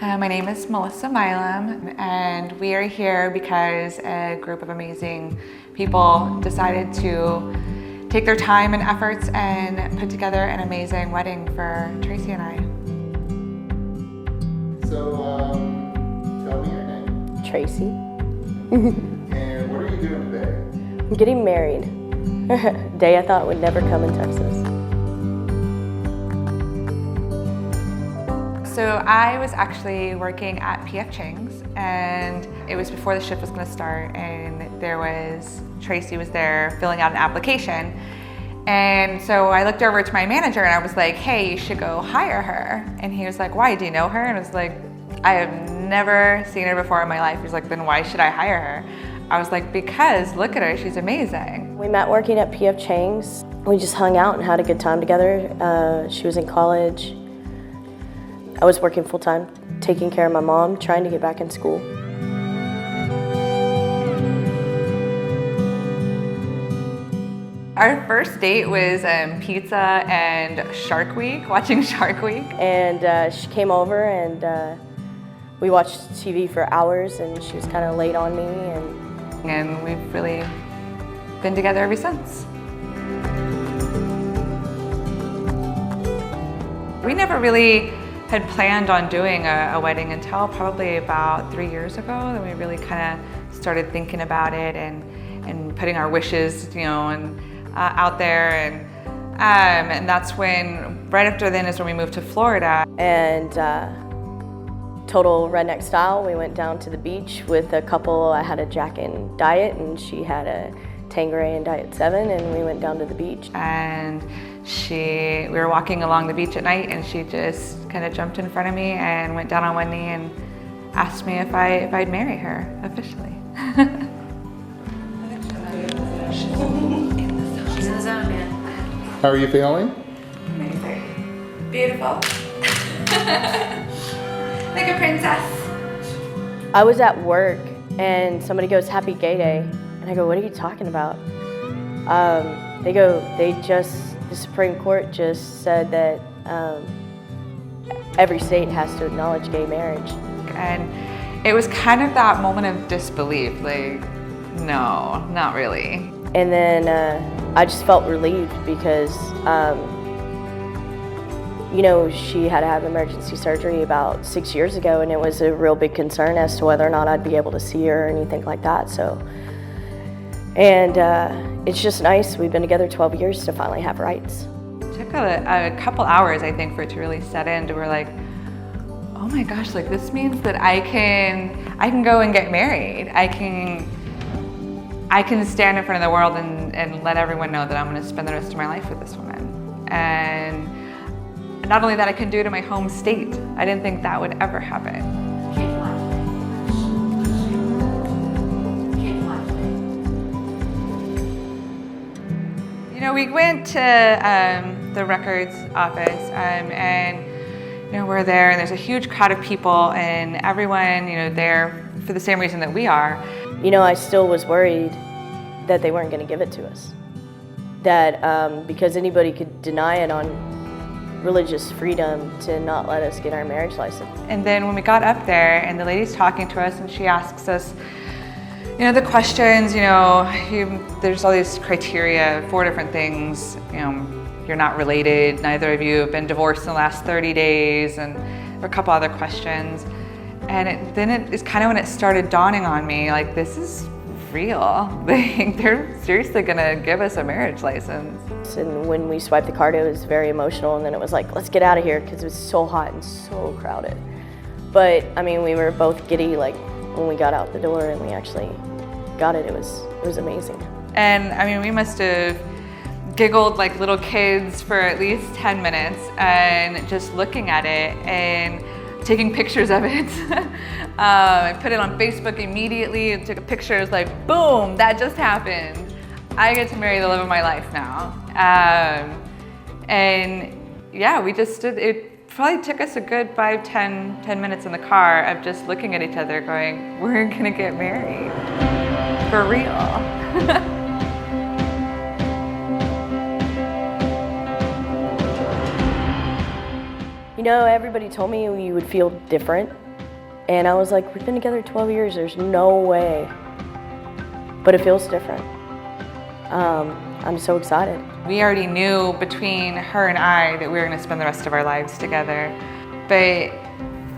My name is Mellissa and we are here because a group of amazing people decided to take their time and efforts and put together an amazing wedding for Tracey and I. So, tell me your name. Tracey. And what are you doing today? I'm getting married. A day I thought would never come in Texas. So I was actually working at PF Chang's, and it was before the shift was going to start, and Tracey was there filling out an application. And so I looked over to my manager and I was like, hey, you should go hire her. And he was like, why, do you know her? And I was like, I have never seen her before in my life. He was like, then why should I hire her? I was like, because look at her, she's amazing. We met working at PF Chang's. We just hung out and had a good time together. She was in college. I was working full-time, taking care of my mom, trying to get back in school. Our first date was pizza and Shark Week, watching Shark Week. And she came over and we watched TV for hours, and she was kind of late on me. And we've really been together ever since. We never really had planned on doing a wedding until probably about 3 years ago. Then we really kind of started thinking about it and putting our wishes, out there. And that's when, right after then is when we moved to Florida. And total redneck style, we went down to the beach with a couple. I had a Jack and Diet, and she had a Tanqueray and Diet 7, and we went down to the beach. And we were walking along the beach at night, and she just kind of jumped in front of me and went down on one knee and asked me if I'd marry her officially. She's in the zone, man. How are you feeling? Amazing. Beautiful. Like a princess. I was at work and somebody goes, "Happy Gay Day." And I go, "What are you talking about?" The Supreme Court just said that every state has to acknowledge gay marriage. And it was kind of that moment of disbelief, like, no, not really. And then I just felt relieved because, she had to have emergency surgery about 6 years ago, and it was a real big concern as to whether or not I'd be able to see her or anything like that. And it's just nice. We've been together 12 years to finally have rights. It took a couple hours, I think, for it to really set in. To we're like, oh my gosh, like this means that I can go and get married. I can stand in front of the world and let everyone know that I'm going to spend the rest of my life with this woman. And not only that, I can do it in my home state. I didn't think that would ever happen. We went to the records office and we're there, and there's a huge crowd of people, and everyone there for the same reason that we are. I still was worried that they weren't going to give it to us. That because anybody could deny it on religious freedom to not let us get our marriage license. And then when we got up there and the lady's talking to us and she asks us, the questions, there's all these criteria, 4 different things. You're not related, neither of you have been divorced in the last 30 days, and there were a couple other questions. And then it is kind of when it started dawning on me, like, this is real. They're seriously gonna give us a marriage license. And when we swiped the card, it was very emotional, and then it was like, let's get out of here, because it was so hot and so crowded. But we were both giddy, like, when we got out the door and we actually got it. It was amazing. And we must have giggled like little kids for at least 10 minutes and just looking at it and taking pictures of it. I put it on Facebook immediately and took a picture. It was like, boom, that just happened. I get to marry the love of my life now. And yeah, we just did it. Probably took us a good 5-10 minutes in the car of just looking at each other going, we're gonna get married. For real. Everybody told me you would feel different And I was like, we've been together 12 years, there's no way. But it feels different. I'm so excited. We already knew between her and I that we were gonna spend the rest of our lives together. But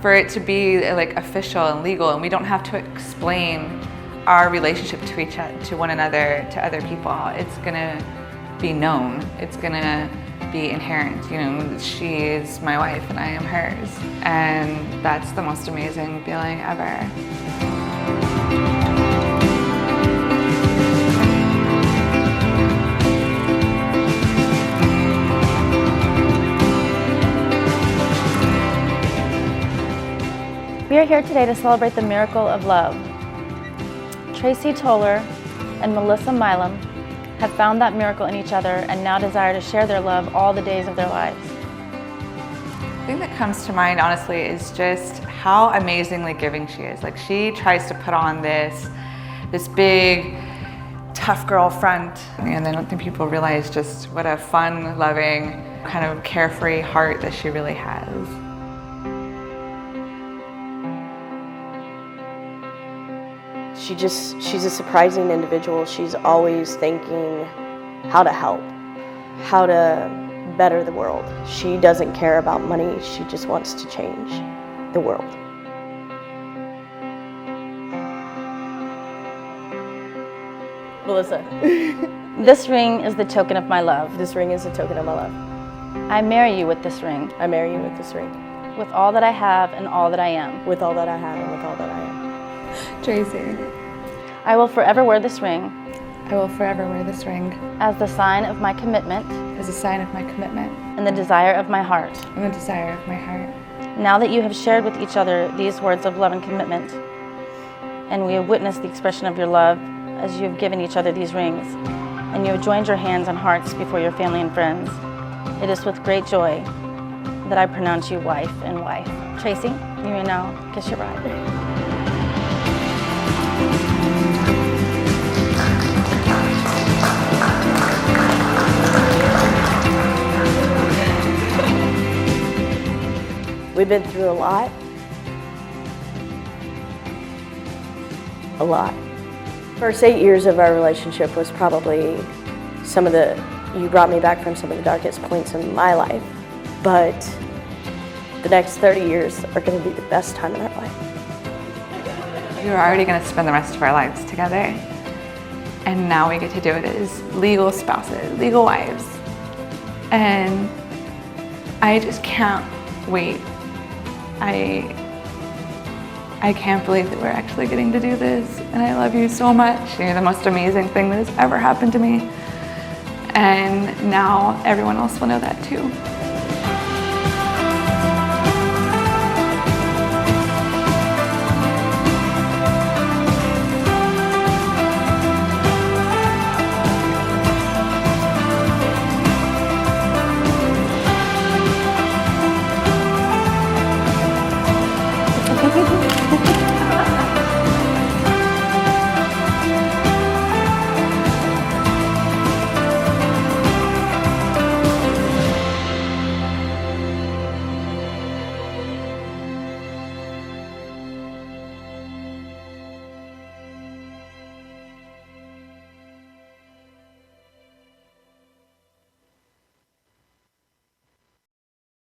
for it to be like official and legal, and we don't have to explain our relationship to one another, to other people, it's gonna be known. It's gonna be inherent. You know, she is my wife and I am hers. And that's the most amazing feeling ever. We are here today to celebrate the miracle of love. Tracey Toller and Mellissa Milam have found that miracle in each other and now desire to share their love all the days of their lives. The thing that comes to mind, honestly, is just how amazingly giving she is. Like, she tries to put on this big, tough girl front, and I don't think people realize just what a fun, loving, kind of carefree heart that she really has. She's a surprising individual. She's always thinking how to help, how to better the world. She doesn't care about money, she just wants to change the world. Melissa. This ring is the token of my love. This ring is a token of my love. I marry you with this ring, I marry you with this ring, with all that I have and all that I am. with all that I have and with all that I am. Tracey, I will forever wear this ring I will forever wear this ring as the sign of my commitment as a sign of my commitment and the desire of my heart. and the desire of my heart. Now that you have shared with each other these words of love and commitment, and we have witnessed the expression of your love as you have given each other these rings, and you have joined your hands and hearts before your family and friends, it is with great joy that I pronounce you wife and wife. Tracey, you may now kiss your bride. We've been through a lot. A lot. First 8 years of our relationship was probably you brought me back from some of the darkest points in my life. But the next 30 years are going to be the best time in our life. We were already going to spend the rest of our lives together. And now we get to do it as legal spouses, legal wives. And I just can't wait. I can't believe that we're actually getting to do this, and I love you so much. You're the most amazing thing that has ever happened to me, and now everyone else will know that too.